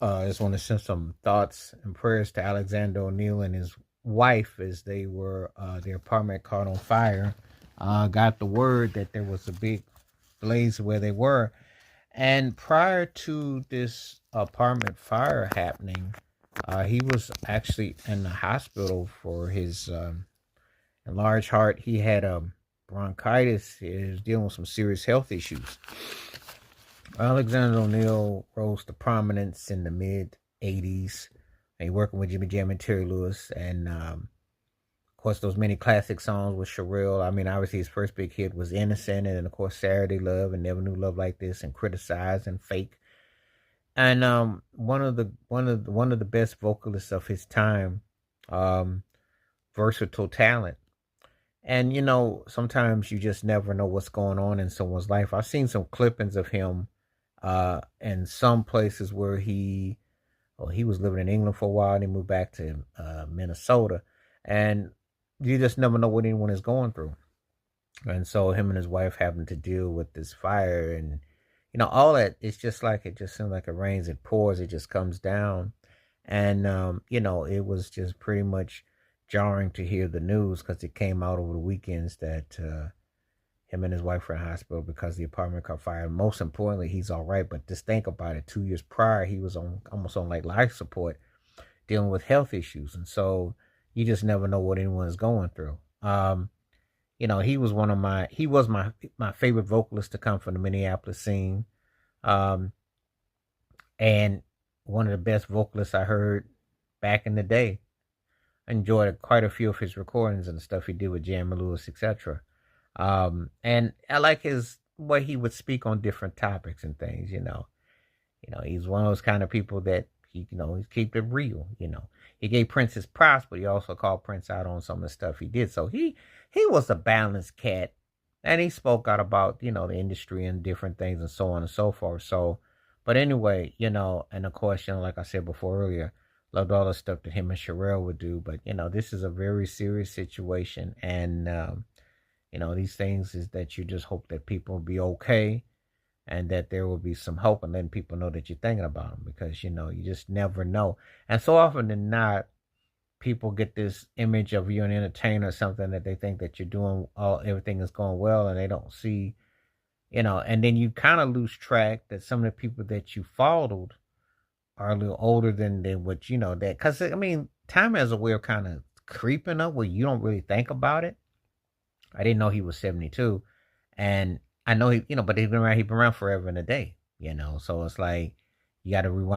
I just want to send some thoughts and prayers to Alexander Neal and his wife as they were their apartment caught on fire. Got the word that there was a big blaze where they were, and prior to this apartment fire happening, he was actually in the hospital for his enlarged heart. He had bronchitis. He was dealing with some serious health issues. Alexander O'Neill rose to prominence in the mid '80s. He working with Jimmy Jam and Terry Lewis, and of course those many classic songs with Sherelle. I mean, obviously his first big hit was "Innocent," and then of course "Saturday Love" and "Never Knew Love Like This" and "Criticize" and "Fake." And one of the best vocalists of his time, um, versatile talent. And sometimes you just never know what's going on in someone's life. I've seen some clippings of him in some places where he was living in England for a while and he moved back to Minnesota. And you just never know what anyone is going through. And so him and his wife having to deal with this fire and all that, it's just like it just seems like it rains, it pours, it just comes down. And it was just pretty much jarring to hear the news because it came out over the weekends that him and his wife were in the hospital because the apartment caught fire. Most importantly, he's all right. But just think about it. 2 years prior, he was on almost on like life support, dealing with health issues, and so you just never know what anyone is going through. He was my favorite vocalist to come from the Minneapolis scene, um, and one of the best vocalists I heard back in the day. I enjoyed quite a few of his recordings and the stuff he did with Jam and Lewis, etc. And I like his way he would speak on different topics and things. He's one of those kind of people that he keep it real. He gave Prince his props, but he also called Prince out on some of the stuff he did. So he was a balanced cat, and he spoke out about the industry and different things and so on and so forth. So, but anyway, and of course, like I said before earlier, loved all the stuff that him and Sherelle would do. But this is a very serious situation, and these things is that you just hope that people will be okay and that there will be some hope and letting people know that you're thinking about them because you just never know. And so often than not, people get this image of you an entertainer or something that they think that you're doing everything is going well and they don't see, and then you kind of lose track that some of the people that you followed are a little older than what that, because I mean time has a way of kind of creeping up where you don't really think about it. I didn't know he was 72, and I know but he's been around. He's been around forever and a day. So it's like you got to rewind.